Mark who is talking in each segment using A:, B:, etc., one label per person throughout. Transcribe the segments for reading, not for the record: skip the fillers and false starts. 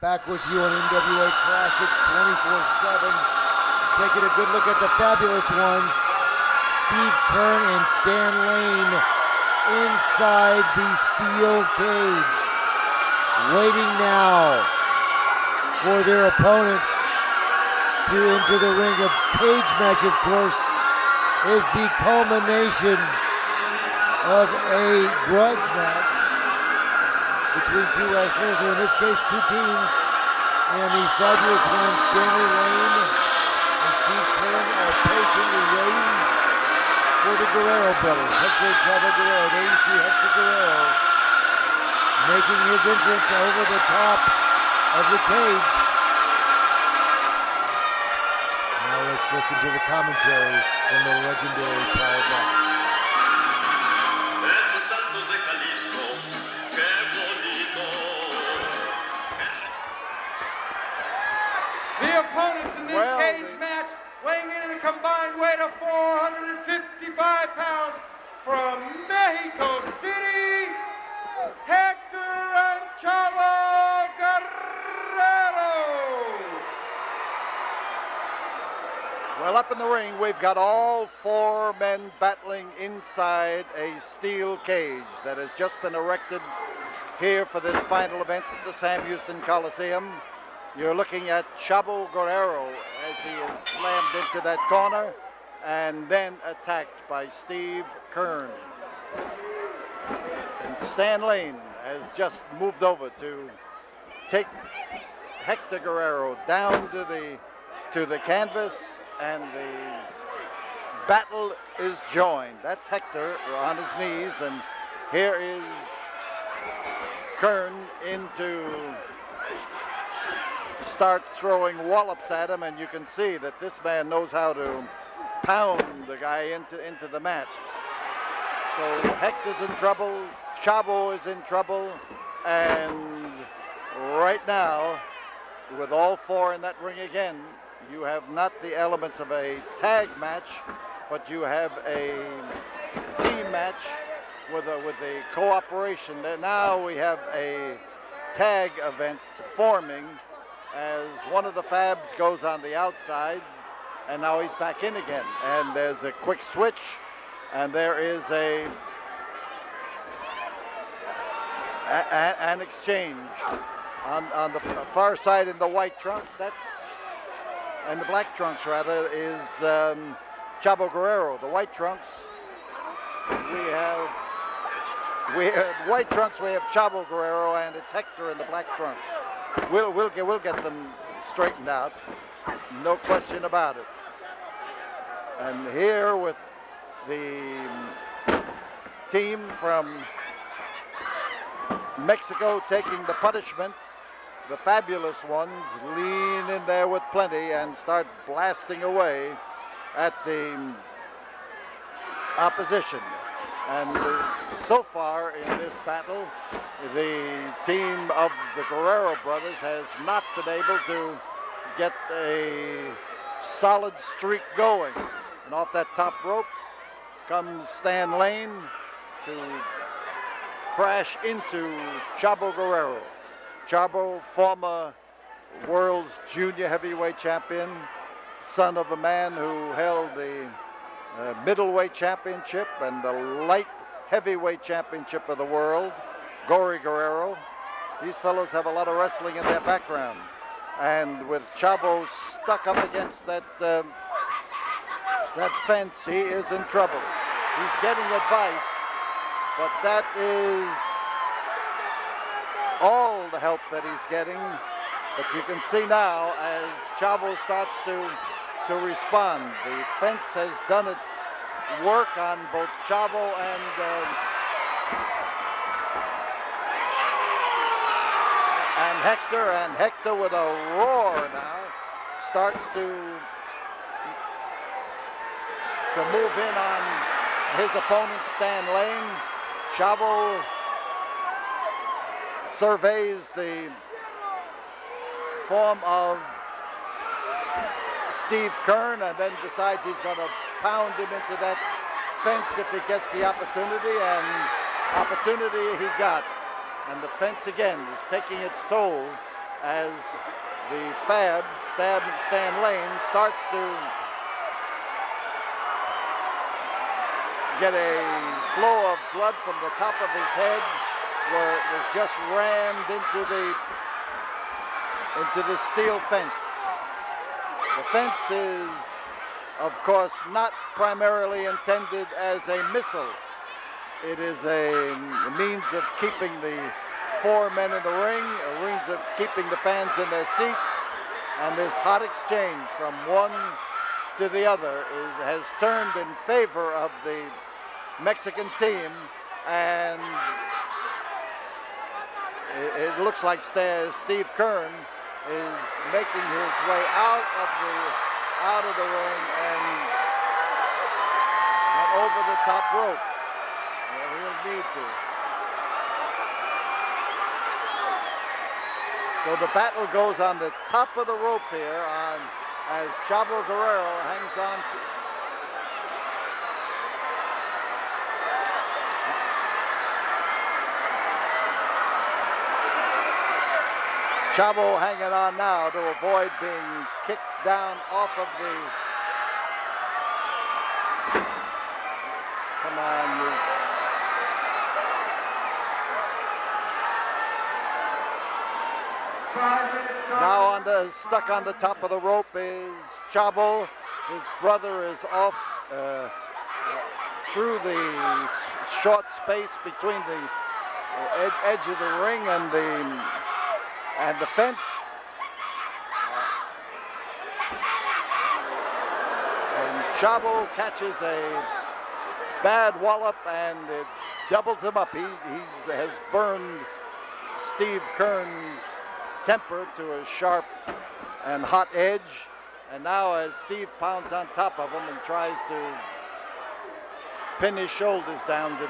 A: Back with you on NWA Classics 24/7. Taking a good look at the fabulous ones. Steve Kern and Stan Lane inside the steel cage. Waiting now for their opponents to enter the ring. A cage match, of course, is the culmination of a grudge match between two wrestlers, or in this case, two teams. And the fabulous ones, Stanley Lane and Steve Kern, are patiently waiting for the Guerrero brothers. Hector and Chavo Guerrero. There you see Hector Guerrero making his entrance over the top of the cage. Now let's listen to the commentary from the legendary Paul Box.
B: The opponents in this cage match, weighing in at a combined weight of 455 pounds from Mexico City, Hector and Chavo Guerrero.
C: Well, up in the ring, we've got all four men battling inside a steel cage that has just been erected here for this final event at the Sam Houston Coliseum. You're looking at Chavo Guerrero as he is slammed into that corner and then attacked by Steve Kern. And Stan Lane has just moved over to take Hector Guerrero down to the canvas, and the battle is joined. That's Hector on his knees, and here is Kern into start throwing wallops at him, and you can see that this man knows how to pound the guy into the mat. So Hector's in trouble, Chavo is in trouble, and right now, with all four in that ring again, you have not the elements of a tag match, but you have a team match with a cooperation. Now we have a tag event forming as one of the Fabs goes on the outside, and now he's back in again. And there's a quick switch, and there is an exchange on the far side in the white trunks. And the black trunks rather is Chavo Guerrero. The white trunks, we have white trunks. We have Chavo Guerrero, and it's Hector in the black trunks. We'll get them straightened out, no question about it. And here with the team from Mexico taking the punishment, the fabulous ones lean in there with plenty and start blasting away at the opposition. And so far in this battle, the team of the Guerrero brothers has not been able to get a solid streak going. And off that top rope comes Stan Lane to crash into Chavo Guerrero. Chavo, former world's junior heavyweight champion, son of a man who held the middleweight championship and the light heavyweight championship of the world, Guerrero. These fellows have a lot of wrestling in their background. And with Chavo stuck up against that fence, he is in trouble. He's getting advice, but that is all the help that he's getting. But you can see now as Chavo starts to respond. The fence has done its work on both Chavo and Hector, and Hector with a roar now starts to move in on his opponent Stan Lane. Chavo surveys the form of Steve Kern and then decides he's going to pound him into that fence if he gets the opportunity, and opportunity he got. And the fence again is taking its toll as the Fab, Stan Lane, starts to get a flow of blood from the top of his head, where it was just rammed into the steel fence. The fence is, of course, not primarily intended as a missile. It is a means of keeping the 4 men in the ring, a means of keeping the fans in their seats, and this hot exchange from one to the other has turned in favor of the Mexican team, and it looks like Steve Kern is making his way out of the ring and over the top rope. Well, he'll need to. So the battle goes on the top of the rope here as Chavo Guerrero hangs on to. Chavo hanging on now to avoid being kicked down off of the. Come on, you. Now stuck on the top of the rope is Chavo. His brother is off through the short space between the edge of the ring and the fence. And Chavo catches a bad wallop and it doubles him up. He has burned Steve Kern's temper to a sharp and hot edge. And now as Steve pounds on top of him and tries to pin his shoulders down to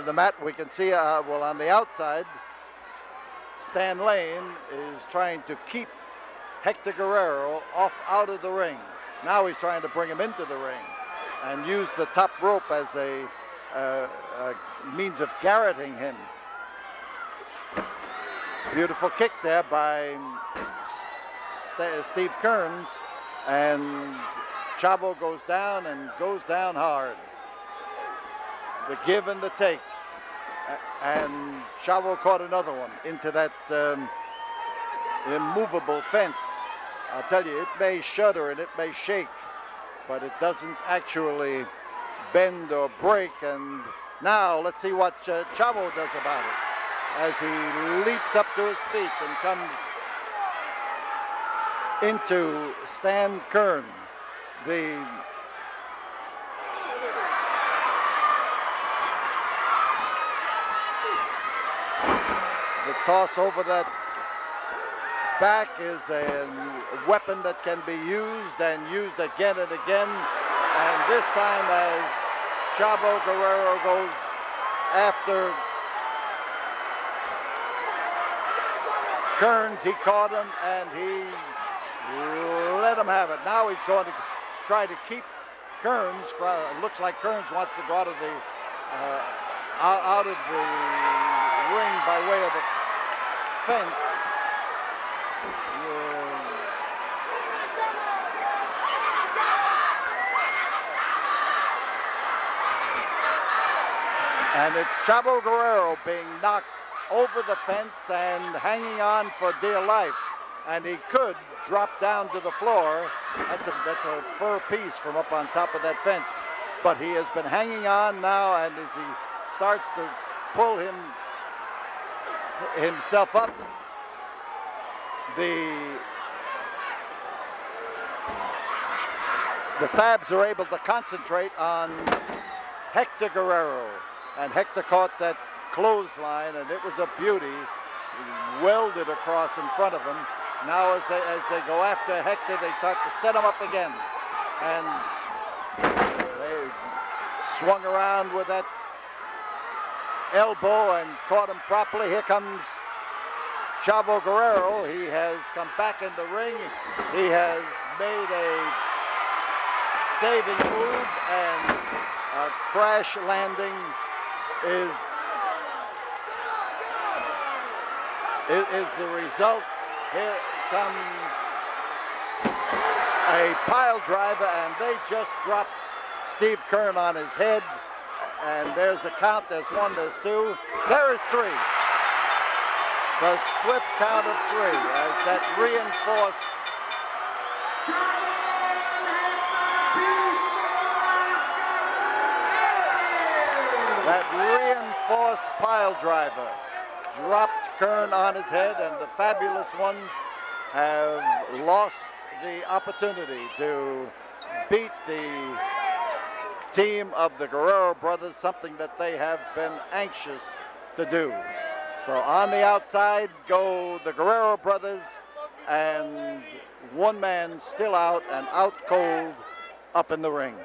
C: the mat, we can see, well, on the outside, Stan Lane is trying to keep Hector Guerrero out of the ring. Now he's trying to bring him into the ring and use the top rope as a means of garroting him. Beautiful kick there by Steve Kearns, and Chavo goes down and goes down hard. The give and the take. And Chavo caught another one into that immovable fence. I'll tell you, it may shudder and it may shake, but it doesn't actually bend or break. And now let's see what Chavo does about it as he leaps up to his feet and comes into Stan Kern. The toss over that back is a weapon that can be used and used again and again. And this time as Chavo Guerrero goes after Kearns, he caught him and he let him have it. Now he's going to try to keep Kearns from, it looks like Kearns wants to go out of the ring by way of the fence. And it's Chavo Guerrero being knocked over the fence and hanging on for dear life. And he could drop down to the floor. That's a fur piece from up on top of that fence. But he has been hanging on now, and as he starts to pull himself up, the Fabs are able to concentrate on Hector Guerrero. And Hector caught that clothesline, and it was a beauty. He welded across in front of him. Now as they go after Hector, they start to set him up again. And they swung around with that elbow and caught him properly. Here comes Chavo Guerrero. He has come back in the ring. He has made a saving move, and a crash landing is is the result. Here comes a pile driver, and they just dropped Steve Kern on his head. And there's a count. There's 1, there's 2. There is 3. The swift count of 3 as that reinforced pile driver dropped Kern on his head, and the fabulous ones have lost the opportunity to beat the team of the Guerrero brothers, something that they have been anxious to do. So on the outside go the Guerrero brothers, and one man still out and out cold up in the ring.